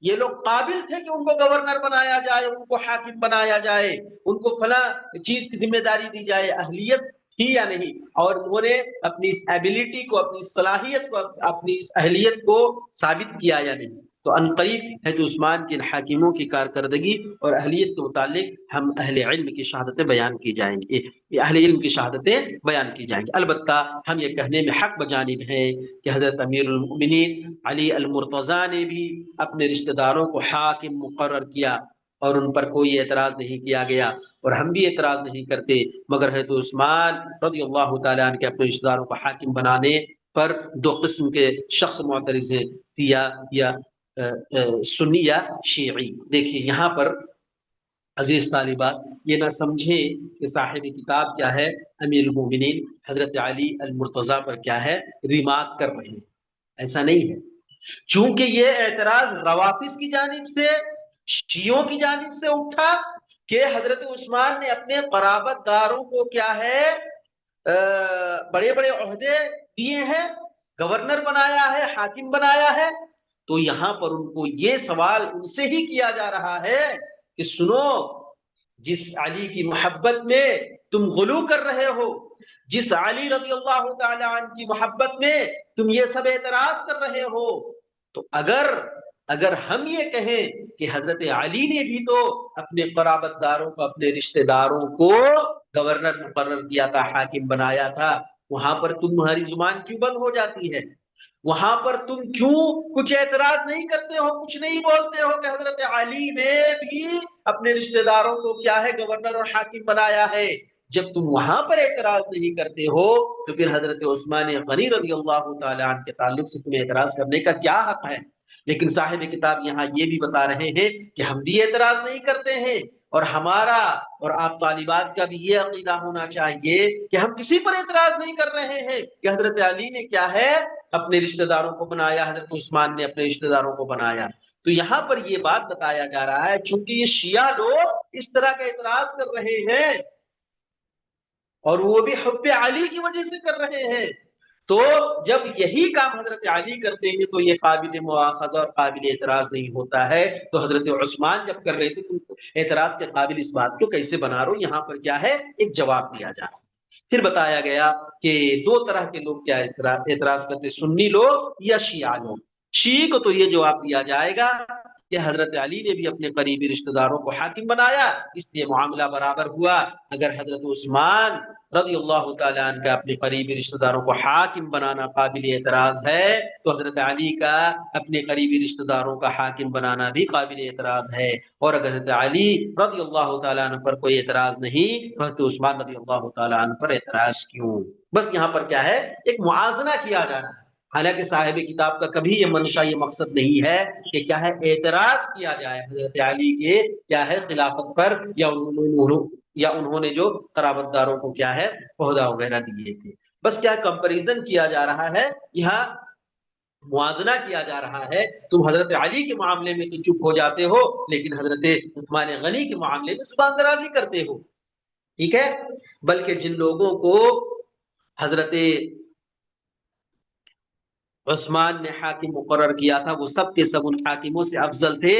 یہ لوگ قابل تھے کہ ان کو گورنر بنایا جائے، ان کو حاکم بنایا جائے، ان کو فلاں چیز کی ذمہ داری دی جائے؟ اہلیت تھی یا نہیں؟ اور انہوں نے اپنی اس ایبلٹی کو، اپنی صلاحیت کو، اپنی اس اہلیت کو ثابت کیا یا نہیں؟ تو ان قریب ہے جو عثمان کے حاکموں کی کارکردگی اور اہلیت کے متعلق ہم اہل علم کی شہادتیں بیان کی جائیں گی، اہل علم کی شہادتیں بیان کی جائیں گی۔ البتہ ہم یہ کہنے میں حق بجانب ہیں کہ حضرت امیر المؤمنین علی المرتضیٰ نے بھی اپنے رشتہ داروں کو حاکم مقرر کیا اور ان پر کوئی اعتراض نہیں کیا گیا، اور ہم بھی اعتراض نہیں کرتے، مگر حضرت عثمان رضی اللہ تعالیٰ عنہ کے اپنے رشتہ داروں کو حاکم بنانے پر 2 قسم کے شخص معترض ہیں، سیاہ یا سنی یا شیعی۔ دیکھیے یہاں پر عزیز طالبات یہ نہ سمجھیں کہ صاحب کتاب کیا ہے امیر المومنین حضرت علی المرتضیٰ پر کیا ہے ریمارک کر رہے ہیں، ایسا نہیں ہے۔ چونکہ یہ اعتراض روافظ کی جانب سے، شیعوں کی جانب سے اٹھا کہ حضرت عثمان نے اپنے قرابت داروں کو کیا ہے بڑے بڑے عہدے دیے ہیں، گورنر بنایا ہے، حاکم بنایا ہے، تو یہاں پر ان کو یہ سوال ان سے ہی کیا جا رہا ہے کہ سنو، جس علی کی محبت میں تم غلو کر رہے ہو، جس علی رضی اللہ تعالی عنہ کی محبت میں تم یہ سب اعتراض کر رہے ہو، تو اگر ہم یہ کہیں کہ حضرت علی نے بھی تو اپنے قرابت داروں کو، اپنے رشتہ داروں کو گورنر مقرر کیا تھا، حاکم بنایا تھا، وہاں پر تمہاری زبان کیوں بند ہو جاتی ہے؟ وہاں پر تم کیوں کچھ اعتراض نہیں کرتے ہو، کچھ نہیں بولتے ہو کہ حضرت علی نے بھی اپنے رشتہ داروں کو کیا ہے گورنر اور حاکم بنایا ہے؟ جب تم وہاں پر اعتراض نہیں کرتے ہو تو پھر حضرت عثمان غنی رضی اللہ تعالی عنہ کے تعلق سے تمہیں اعتراض کرنے کا کیا حق ہے؟ لیکن صاحب کتاب یہاں یہ بھی بتا رہے ہیں کہ ہم بھی اعتراض نہیں کرتے ہیں، اور ہمارا اور آپ طالبات کا بھی یہ عقیدہ ہونا چاہیے کہ ہم کسی پر اعتراض نہیں کر رہے ہیں کہ حضرت علی نے کیا ہے اپنے رشتہ داروں کو بنایا، حضرت عثمان نے اپنے رشتہ داروں کو بنایا۔ تو یہاں پر یہ بات بتایا جا رہا ہے چونکہ یہ شیعہ لوگ اس طرح کا اعتراض کر رہے ہیں اور وہ بھی حب علی کی وجہ سے کر رہے ہیں، تو جب یہی کام حضرت علی کرتے ہیں تو یہ قابل مواخذہ اور قابل اعتراض نہیں ہوتا ہے، تو حضرت عثمان جب کر رہے تھے تو اعتراض کے قابل اس بات کو کیسے بنا رہو؟ یہاں پر کیا ہے ایک جواب دیا جا رہا ہے۔ پھر بتایا گیا کہ 2 طرح کے لوگ کیا اعتراض کرتے، سنی لوگ یا شیعہ لوگ۔ شیعہ کو تو یہ جواب دیا جائے گا کہ حضرت علی نے بھی اپنے قریبی رشتہ داروں کو حاکم بنایا، اس لیے معاملہ برابر ہوا۔ اگر حضرت عثمان رضی اللہ تعالیٰ عنہ کا اپنے قریبی رشتہ داروں کو حاکم بنانا قابل اعتراض ہے، تو حضرت علی کا اپنے قریبی رشتہ داروں کا حاکم بنانا بھی قابل اعتراض ہے۔ اور اگر حضرت علی رضی اللہ تعالیٰ عنہ پر کوئی اعتراض نہیں تو حضرت عثمان رضی اللہ تعالیٰ عنہ پر اعتراض کیوں؟ بس یہاں پر کیا ہے، ایک موازنہ کیا جا رہا ہے۔ حالانکہ صاحب کتاب کا کبھی یہ منشا، یہ مقصد نہیں ہے کہ کیا ہے اعتراض کیا جائے حضرت علی کے کیا ہے خلافت پر، یا انہوں نے جو قرابت داروں کو کیا ہے عہدہ وغیرہ دیے تھے۔ بس کیا کمپیریزن کیا جا رہا ہے، یہاں موازنہ کیا جا رہا ہے۔ تم حضرت علی کے معاملے میں تو چپ ہو جاتے ہو، لیکن حضرت عثمان غنی کے معاملے میں زبان درازی کرتے ہو، ٹھیک ہے؟ بلکہ جن لوگوں کو حضرت عثمان نے حاکم مقرر کیا تھا، وہ سب کے سب ان حاکموں سے افضل تھے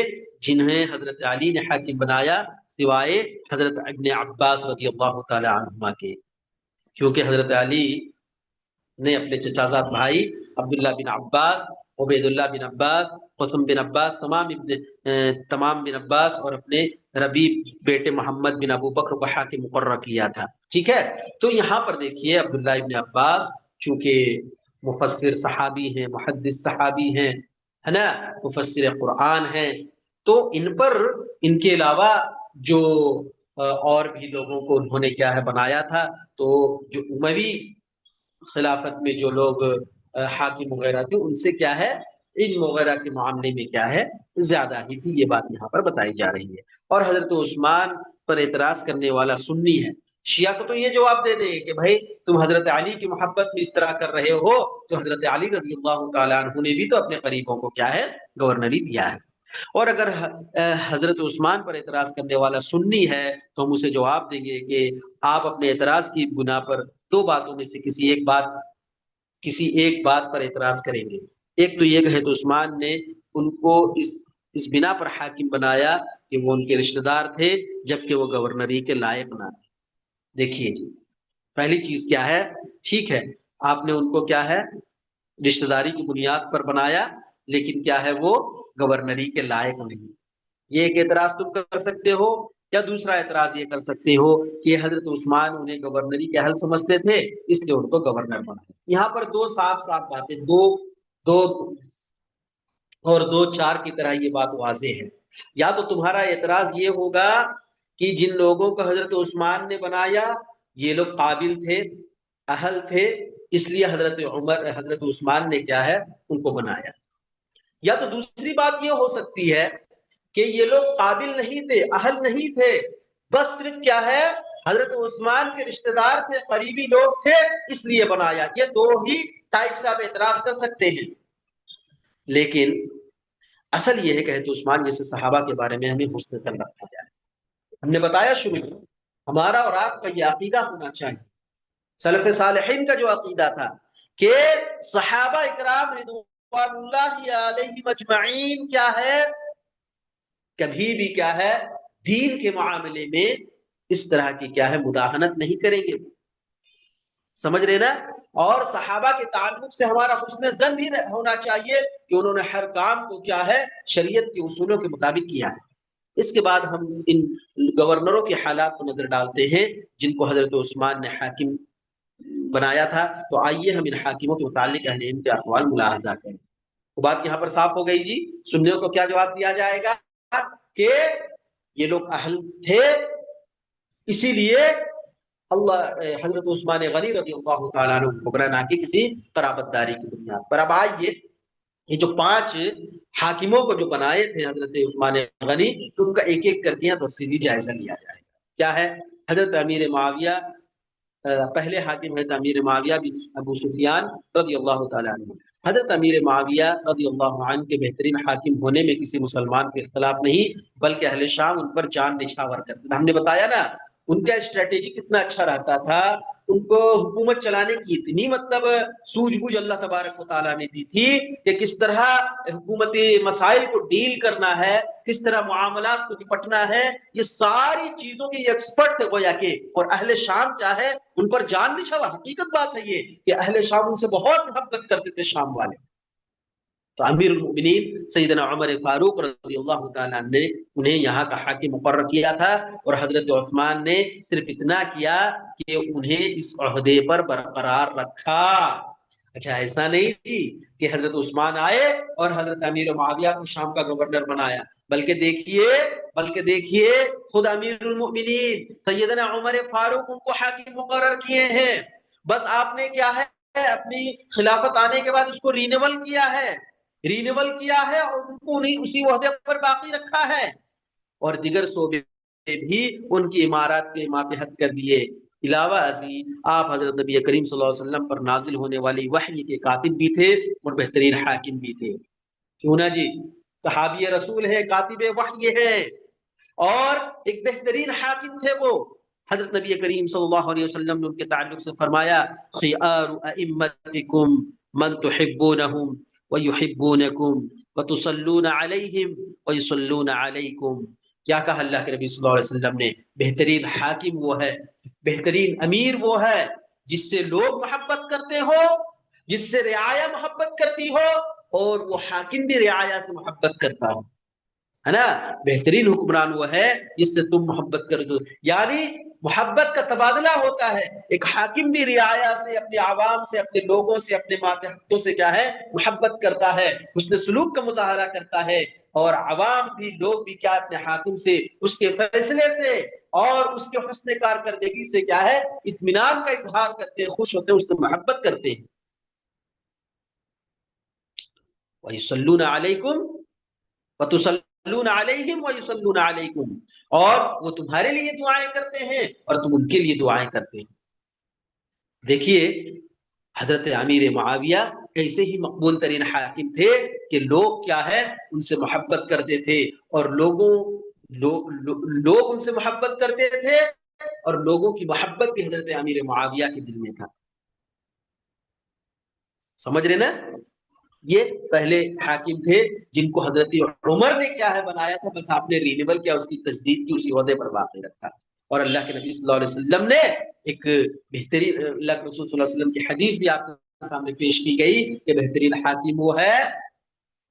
جنہیں حضرت علی نے حاکم بنایا، سوائے حضرت ابن عباس رضی اللہ تعالی عنہما کے، کیونکہ حضرت علی نے اپنے چچا زاد بھائی عبداللہ بن عباس، عبید اللہ بن عباس، قسم بن عباس، تمام بن عباس اور اپنے ربیع بیٹے محمد بن ابو بکر کو حاکم مقرر کیا تھا، ٹھیک ہے؟ تو یہاں پر دیکھیے عبداللہ ابن عباس چونکہ مفسر صحابی ہیں، محدث صحابی ہیں، ہے نا، مفسر قرآن ہیں، تو ان پر ان کے علاوہ جو اور بھی لوگوں کو انہوں نے کیا ہے بنایا تھا، تو جو اموی خلافت میں جو لوگ حاکم وغیرہ تھے ان سے کیا ہے علم وغیرہ کے معاملے میں کیا ہے زیادہ ہی تھی، یہ بات یہاں پر بتائی جا رہی ہے۔ اور حضرت عثمان پر اعتراض کرنے والا سنی ہے، شیعہ کو تو یہ جواب دے دیں گے کہ بھائی تم حضرت علی کی محبت میں اس طرح کر رہے ہو، تو حضرت علی رضی اللہ تعالیٰ عنہ نے بھی تو اپنے قریبوں کو کیا ہے گورنری دیا ہے۔ اور اگر حضرت عثمان پر اعتراض کرنے والا سنی ہے تو ہم اسے جواب دیں گے کہ آپ اپنے اعتراض کی بنا پر دو باتوں میں سے کسی ایک بات پر اعتراض کریں گے۔ ایک تو یہ کہ حضرت عثمان نے ان کو اس بنا پر حاکم بنایا کہ وہ ان کے رشتہ دار تھے جبکہ وہ گورنری کے لائق نہ تھے۔ دیکھیے جی، پہلی چیز کیا ہے، ٹھیک ہے آپ نے ان کو کیا ہے رشتہ داری کی بنیاد پر بنایا، لیکن کیا ہے وہ گورنری کے لائق نہیں۔ یہ ایک اعتراض تم کر سکتے ہو، یا دوسرا اعتراض یہ کر سکتے ہو کہ حضرت عثمان انہیں گورنری کے اہل سمجھتے تھے اس لیے ان کو گورنر بنایا۔ یہاں پر دو صاف باتیں، دو اور دو چار کی طرح یہ بات واضح ہے۔ یا تو تمہارا اعتراض یہ ہوگا کہ جن لوگوں کو حضرت عثمان نے بنایا یہ لوگ قابل تھے، اہل تھے، اس لیے حضرت عثمان نے کیا ہے ان کو بنایا۔ یا تو دوسری بات یہ ہو سکتی ہے کہ یہ لوگ قابل نہیں تھے، اہل نہیں تھے، بس صرف کیا ہے حضرت عثمان کے رشتہ دار تھے، قریبی لوگ تھے اس لیے بنایا۔ یہ دو ہی ٹائپ سے آپ اعتراض کر سکتے ہیں، لیکن اصل یہ ہے کہ حضرت عثمان جیسے صحابہ کے بارے میں ہمیں حسن ظن رکھا جائے۔ ہم نے بتایا شروع میں ہمارا اور آپ کا یہ عقیدہ ہونا چاہیے، سلف صالحین کا جو عقیدہ تھا کہ صحابہ اکرام رضوان اللہ علیہم اجمعین کیا ہے کبھی بھی کیا ہے دین کے معاملے میں اس طرح کی کیا ہے مداہنت نہیں کریں گے، سمجھ رہے نا؟ اور صحابہ کے تعلق سے ہمارا حسن ظن بھی ہونا چاہیے کہ انہوں نے ہر کام کو کیا ہے شریعت کے اصولوں کے مطابق کیا ہے۔ اس کے بعد ہم ان گورنروں کے حالات کو نظر ڈالتے ہیں جن کو حضرت عثمان نے حاکم بنایا تھا، تو آئیے ہم ان حاکموں کے متعلق اہل علم کے اقوال ملاحظہ کریں۔ تو بات یہاں پر صاف ہو گئی جی، سنیوں کو کیا جواب دیا جائے گا کہ یہ لوگ اہل تھے اسی لیے حضرت عثمان غنی رضی اللہ تعالیٰ عنہ کو بنا کے کسی قرابت داری کی بنیاد پر۔ اب آئیے یہ جو 5 حاکموں کو جو بنائے تھے حضرت عثمان غنی، ان کا ایک ایک کر کے تفصیلی جائزہ لیا جائے گا۔ کیا ہے؟ حضرت امیر معاویہ، پہلے حاکم ہے امیر معاویہ بن ابو سفیان رضی اللہ تعالیٰ عنہ۔ حضرت امیر معاویہ رضی اللہ عنہ کے بہترین حاکم ہونے میں کسی مسلمان کے اختلاف نہیں، بلکہ اہل شام ان پر جان نچھاور کرتے تھے۔ ہم نے بتایا نا ان کا اسٹریٹجی کتنا اچھا رہتا تھا، ان کو حکومت چلانے کی اتنی سوجھ بوجھ اللہ تبارک و تعالیٰ نے دی تھی کہ کس طرح حکومتی مسائل کو ڈیل کرنا ہے، کس طرح معاملات کو نپٹنا ہے، یہ ساری چیزوں کے ایکسپرٹ تھے گویا کہ۔ اور اہل شام کیا ہے ان پر جان نچھاور، حقیقت بات ہے یہ کہ اہل شام ان سے بہت محبت کرتے تھے شام والے۔ تو امیر المؤمنین سیدنا عمر فاروق رضی اللہ تعالیٰ عنہ نے انہیں یہاں کا حاکم مقرر کیا تھا، اور حضرت عثمان نے صرف اتنا کیا کہ انہیں اس عہدے پر برقرار رکھا۔ اچھا، ایسا نہیں تھی کہ حضرت عثمان آئے اور حضرت امیر معاویہ کو شام کا گورنر بنایا، بلکہ دیکھیے خود امیر المؤمنین سیدنا عمر فاروق ان کو حاکم مقرر کیے ہیں، بس آپ نے کیا ہے اپنی خلافت آنے کے بعد اس کو رینیول کیا ہے اور ان کو اسی عہدے پر باقی رکھا ہے، اور دیگر صوبے بھی ان کی عمارات کے ماتحت کر دیے۔ علاوہ ازیں آپ حضرت نبی کریم صلی اللہ علیہ وسلم پر نازل ہونے والی وحی کے کاتب بھی تھے اور بہترین حاکم بھی تھے۔ کیوں نہ جی، صحابی رسول ہے، کاتب وحی ہے، اور ایک بہترین حاکم تھے وہ۔ حضرت نبی کریم صلی اللہ علیہ وسلم نے ان کے تعلق سے فرمایا، خیار ائمتکم من تحبونہم ویحبونکم وتصلون علیہم ویصلون علیکم۔ کیا کہا اللہ کے نبی صلی اللہ علیہ وسلم نے؟ بہترین حاکم وہ ہے، بہترین امیر وہ ہے جس سے لوگ محبت کرتے ہو، جس سے رعایا محبت کرتی ہو، اور وہ حاکم بھی رعایا سے محبت کرتا ہو، ہے نا؟ بہترین حکمران وہ ہے جس سے تم محبت کر دو، یعنی محبت کا تبادلہ ہوتا ہے۔ ایک حاکم بھی رعایا سے، اپنے عوام سے، اپنے لوگوں سے، اپنے ماتحتوں سے کیا ہے محبت کرتا ہے، اس نے سلوک کا مظاہرہ کرتا ہے، اور عوام بھی، لوگ بھی کیا اپنے حاکم سے، اس کے فیصلے سے اور اس کے حسن کارکردگی سے کیا ہے اطمینان کا اظہار کرتے ہیں، خوش ہوتے ہیں، اس سے محبت کرتے ہیں۔ وَيُصَلُّونَ عَلَيْكُمْ وَتُصَلُّونَ عَلَيْهِمْ وَيُصَلُّونَ عَلَيْكُمْ، اور وہ تمہارے لیے دعائیں کرتے ہیں اور تم ان کے لیے دعائیں کرتے ہیں۔ دیکھیے حضرت امیر معاویہ ایسے ہی مقبول ترین حاکم تھے کہ لوگ کیا ہے ان سے محبت کرتے تھے، اور لوگ ان سے محبت کرتے تھے، اور لوگوں کی محبت بھی حضرت امیر معاویہ کے دل میں تھا۔ سمجھ رہے نا؟ یہ پہلے حاکم تھے جن کو حضرت عمر نے کیا ہے بنایا تھا، بس آپ نے رینیول کیا، اس کی تجدید کی، اسی عہدے پر باقی رکھا، اور اللہ کے نبی صلی اللہ علیہ وسلم نے ایک بہترین، اللہ کے رسول صلی اللہ علیہ وسلم کی حدیث بھی آپ کے سامنے پیش کی گئی کہ بہترین حاکم وہ ہے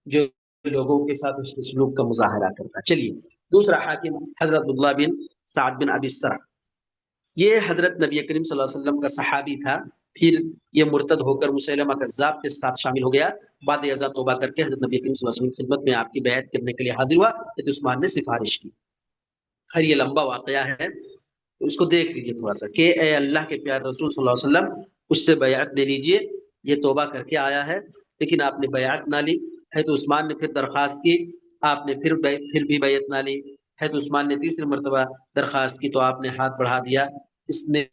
جو لوگوں کے ساتھ اس کے سلوک کا مظاہرہ کرتا۔ چلیے دوسرا حاکم حضرت عبداللہ بن سعد بن ابی السرح، یہ حضرت نبی کریم صلی اللہ علیہ وسلم کا صحابی تھا، پھر یہ مرتد ہو کر مسیلمہ کذاب کے ساتھ شامل ہو گیا، بعد ازاں توبہ کر کے حضرت نبی کریم صلی اللہ علیہ وسلم کی خدمت میں آپ کی بیعت کرنے کے لیے حاضر ہوا، حضرت عثمان نے سفارش کی۔ خیر یہ لمبا واقعہ ہے، اس کو دیکھ لیجیے تھوڑا سا، کہ اے اللہ کے پیارے رسول صلی اللہ علیہ وسلم اس سے بیعت لے لیجیے، یہ توبہ کر کے آیا ہے، لیکن آپ نے بیعت نہ لی۔ حضرت عثمان نے پھر درخواست کی، آپ نے پھر بھی بیعت نہ لی۔ حضرت عثمان نے تیسری مرتبہ درخواست کی تو آپ نے ہاتھ بڑھا دیا، اس نے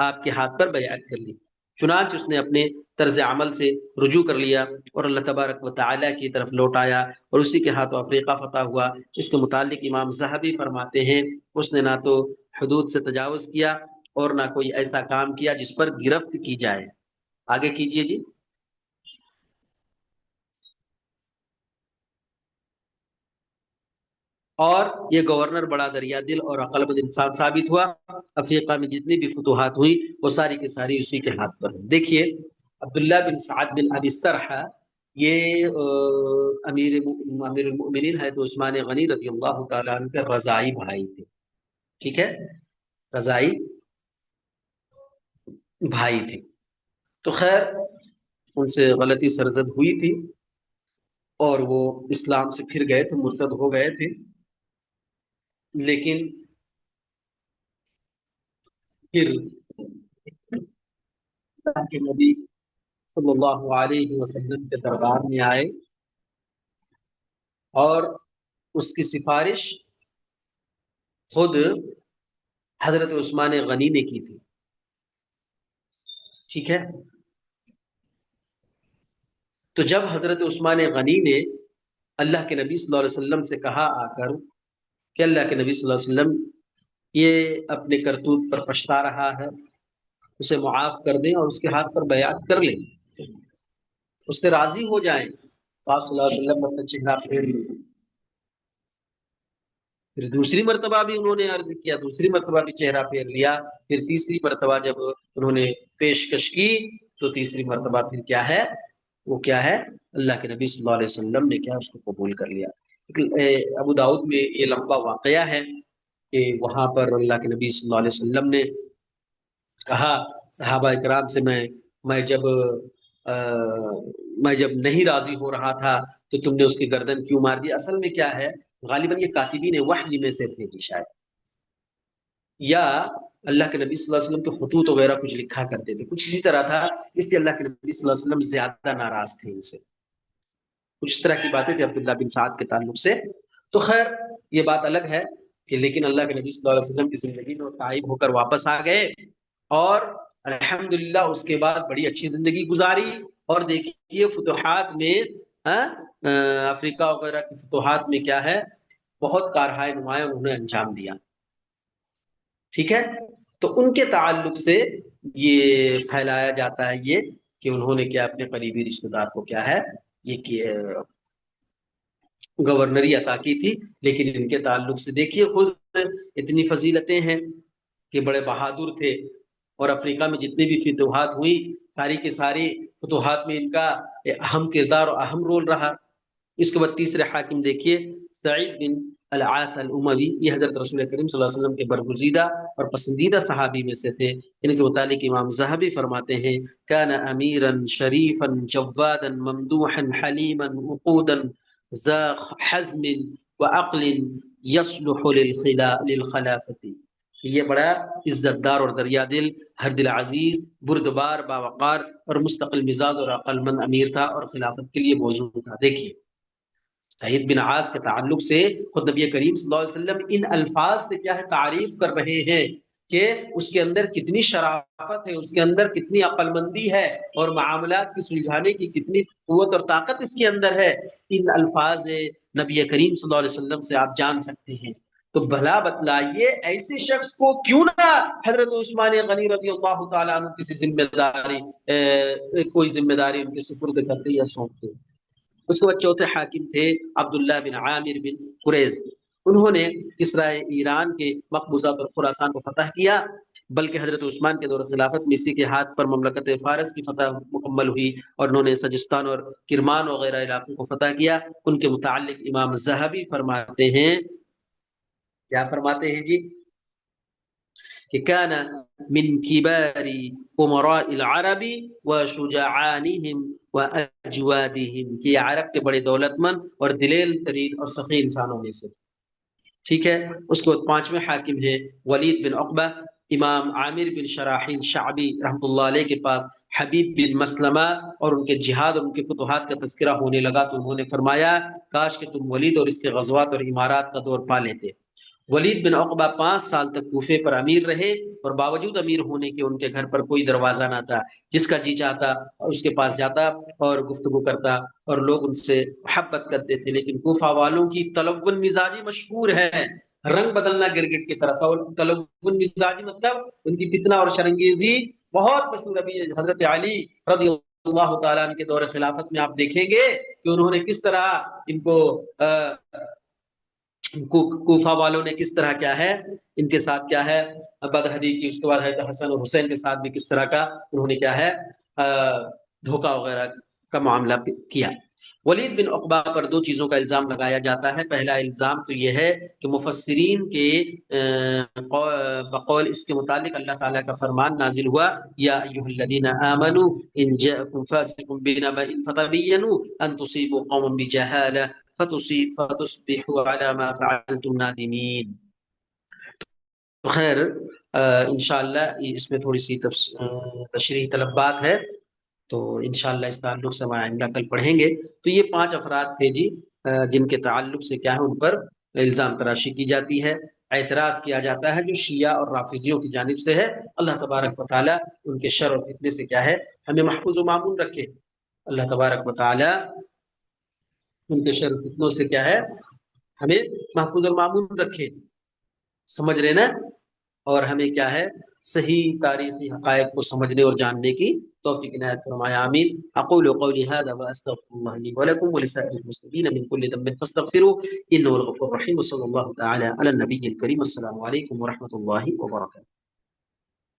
آپ کے ہاتھ پر بیعت کر لی۔ چنانچہ اس نے اپنے طرز عمل سے رجوع کر لیا اور اللہ تبارک و تعالیٰ کی طرف لوٹ آیا، اور اسی کے ہاتھوں افریقہ فتح ہوا۔ اس کے متعلق امام ذہبی فرماتے ہیں اس نے نہ تو حدود سے تجاوز کیا اور نہ کوئی ایسا کام کیا جس پر گرفت کی جائے۔ آگے کیجئے جی۔ اور یہ گورنر بڑا دریا دل اور عقل مند انسان ثابت ہوا۔ افریقہ میں جتنی بھی فتوحات ہوئی وہ ساری کی ساری اسی کے ہاتھ پر ہیں۔ دیکھیے عبداللہ بن سعد بن ابی السرح یہ امیر المؤمنین ہے تو عثمان غنی رضی اللہ تعالیٰ عنہ کے رضائی بھائی تھے، ٹھیک ہے، رضائی بھائی تھے۔ تو خیر ان سے غلطی سرزد ہوئی تھی اور وہ اسلام سے پھر گئے تھے، مرتد ہو گئے تھے، لیکن پھر اللہ کے نبی صلی اللہ علیہ وسلم کے دربار میں آئے اور اس کی سفارش خود حضرت عثمان غنی نے کی تھی، ٹھیک ہے۔ تو جب حضرت عثمان غنی نے اللہ کے نبی صلی اللہ علیہ وسلم سے کہا آ کر کہ اللہ کے نبی صلی اللہ علیہ وسلم یہ اپنے کرتوت پر پچھتا رہا ہے، اسے معاف کر دیں اور اس کے ہاتھ پر بیعت کر لیں، اس سے راضی ہو جائیں، تو آپ صلی اللہ علیہ وسلم اپنا چہرہ پھیر لیں۔ پھر دوسری مرتبہ بھی انہوں نے عرض کیا، دوسری مرتبہ بھی چہرہ پھیر لیا، پھر تیسری مرتبہ جب انہوں نے پیشکش کی تو تیسری مرتبہ پھر کیا ہے وہ کیا ہے؟ اللہ کے نبی صلی اللہ علیہ وسلم نے کیا اس کو قبول کر لیا۔ ابو داؤد میں یہ لمبا واقعہ ہے کہ وہاں پر اللہ کے نبی صلی اللہ علیہ وسلم نے کہا صحابہ اکرام سے، میں جب آ، میں جب نہیں راضی ہو رہا تھا تو تم نے اس کی گردن کیوں مار دی؟ اصل میں کیا ہے، غالباً یہ کاتبین وحی میں سے تھے شاید، یا اللہ کے نبی صلی اللہ علیہ وسلم کے خطوط وغیرہ کچھ لکھا کرتے تھے، کچھ اسی طرح تھا، اس لیے اللہ کے نبی صلی اللہ علیہ وسلم زیادہ ناراض تھے ان سے، کچھ اس طرح کی باتیں تھیں عبداللہ بن سعد کے تعلق سے۔ تو خیر یہ بات الگ ہے کہ لیکن اللہ کے نبی صلی اللہ علیہ وسلم کی زندگی میں وہ تائب ہو کر واپس آ گئے، اور الحمدللہ اس کے بعد بڑی اچھی زندگی گزاری، اور دیکھیے فتوحات میں، ہاں، افریقہ وغیرہ کی فتوحات میں کیا ہے، بہت کارہائے نمایاں انہوں نے انجام دیا۔ ٹھیک ہے، تو ان کے تعلق سے یہ پھیلایا جاتا ہے یہ کہ انہوں نے کیا اپنے قریبی رشتہ دار کو کیا ہے یہ گورنری عطا کی تھی، لیکن ان کے تعلق سے دیکھیے خود اتنی فضیلتیں ہیں کہ بڑے بہادر تھے، اور افریقہ میں جتنی بھی فتوحات ہوئی ساری کے ساری فتوحات میں ان کا اہم کردار اور اہم رول رہا۔ اس کے بعد تیسرے حاکم دیکھیے سعید بن العاص الاموی، یہ حضرت رسول کریم صلی اللہ علیہ وسلم کے برگزیدہ اور پسندیدہ صحابی میں سے تھے۔ ان کے متعلق امام ذہبی فرماتے ہیں کان امیرا شریفا جوادا ممدوحا حلیما وقودا ذا حزم وعقل يصلح للخلافة، یہ بڑا عزت دار اور دریا دل، ہر دل عزیز، بردبار، باوقار اور مستقل مزاج اور عقل مند امیر تھا، اور خلافت کے لیے موزوں تھا۔ دیکھیے سعید بن عاص کے تعلق سے خود نبی کریم صلی اللہ علیہ وسلم ان الفاظ سے کیا ہے تعریف کر رہے ہیں کہ اس کے اندر کتنی شرافت ہے، اس کے اندر کتنی عقل مندی ہے، اور معاملات کی سلجھانے کی کتنی قوت اور طاقت اس کے اندر ہے۔ ان الفاظ نبی کریم صلی اللہ علیہ وسلم سے آپ جان سکتے ہیں۔ تو بھلا بتلائیے ایسے شخص کو کیوں نہ حضرت عثمان غنی رضی اللہ تعالیٰ عنہ کسی ذمہ داری کوئی ذمہ داری ان کے سپرد کرتے یا سونپتے۔ اس کے بعد چوتھے حاکم تھے عبداللہ بن عامر بن قریظ، انہوں نے کسرا ایران کے مقبوضات اور خراسان کو فتح کیا، بلکہ حضرت عثمان کے دور خلافت میں اسی کے ہاتھ پر مملکت فارس کی فتح مکمل ہوئی، اور انہوں نے سجستان اور کرمان وغیرہ علاقوں کو فتح کیا۔ ان کے متعلق امام ذہبی فرماتے ہیں، کیا فرماتے ہیں جی، کہ کان من کبار امراء العرب وشجعانهم واجوادهم، کہ یہ عرب کے بڑے دولت مند اور دلیل ترین اور سخی انسانوں میں سے۔ ٹھیک ہے، اس کے بعد پانچویں حاکم ہے ولید بن عقبہ، امام عامر بن شراحیل شعبی رحمۃ اللہ علیہ کے پاس حبیب بن مسلمہ اور ان کے جہاد اور ان کے فتوحات کا تذکرہ ہونے لگا تو انہوں نے فرمایا کاش کہ تم ولید اور اس کے غزوات اور امارات کا دور پا لیتے۔ ولید بن عقبہ 5 سال تک کوفے پر امیر رہے، اور باوجود امیر ہونے کے ان کے گھر پر کوئی دروازہ نہ تھا، جس کا جی چاہتا اس کے پاس جاتا اور گفتگو کرتا، اور لوگ ان سے محبت کرتے تھے۔ لیکن کوفہ والوں کی تلون مزاجی مشہور ہے، رنگ بدلنا گرگٹ کی طرح تھا، اور تلون مزاجی مطلب ان کی فتنہ اور شرنگیزی بہت مشہور۔ ابھی حضرت علی رضی اللہ تعالیٰ عنہ کے دور خلافت میں آپ دیکھیں گے کہ انہوں نے کس طرح ان کو کوفہ والوں نے کس طرح کیا ہے ان کے ساتھ کیا ہے بدہدی کی، اس کے بعد حضرت حسن اور حسین کے ساتھ بھی کس طرح کا انہوں نے کیا ہے دھوکہ وغیرہ کا معاملہ کیا۔ ولید بن عقبہ پر 2 چیزوں کا الزام لگایا جاتا ہے۔ پہلا الزام تو یہ ہے کہ مفسرین کے بقول اس کے متعلق اللہ تعالیٰ کا فرمان نازل ہوا یا ایھا الذین آمنوا ان جاءکم فاسق بنبأ فتبینوا ان تصیبوا قوما بجہالہ فتصبحوا على ما فعلتم نادمین۔ خیر انشاءاللہ اس میں تھوڑی سی تشریح طلب بات ہے، تو انشاءاللہ اس تعلق سے ہم آئندہ کل پڑھیں گے۔ تو یہ 5 افراد تھے جی جن کے تعلق سے کیا ہے ان پر الزام تراشی کی جاتی ہے، اعتراض کیا جاتا ہے، جو شیعہ اور رافضیوں کی جانب سے ہے۔ اللہ تبارک و تعالی ان کے شر اور فتنے سے کیا ہے ہمیں محفوظ و معمون رکھے۔ اللہ تبارک و تعالی ان کے شر و فتنوں سے کیا ہے ہمیں محفوظ و معمون رکھے، سمجھ رہے نا، اور ہمیں کیا ہے صحیح تاریخی حقائق کو سمجھنے اور جاننے کی توفیق عنایت فرمائے، آمین۔ اقول قولی هذا واستغفر الله لي ولكم ولسائر المسلمين من كل ذنب فاستغفروه انه الغفور الرحيم، وصلى الله تعالى على النبي الكريم۔ السلام عليكم ورحمة الله وبركاته۔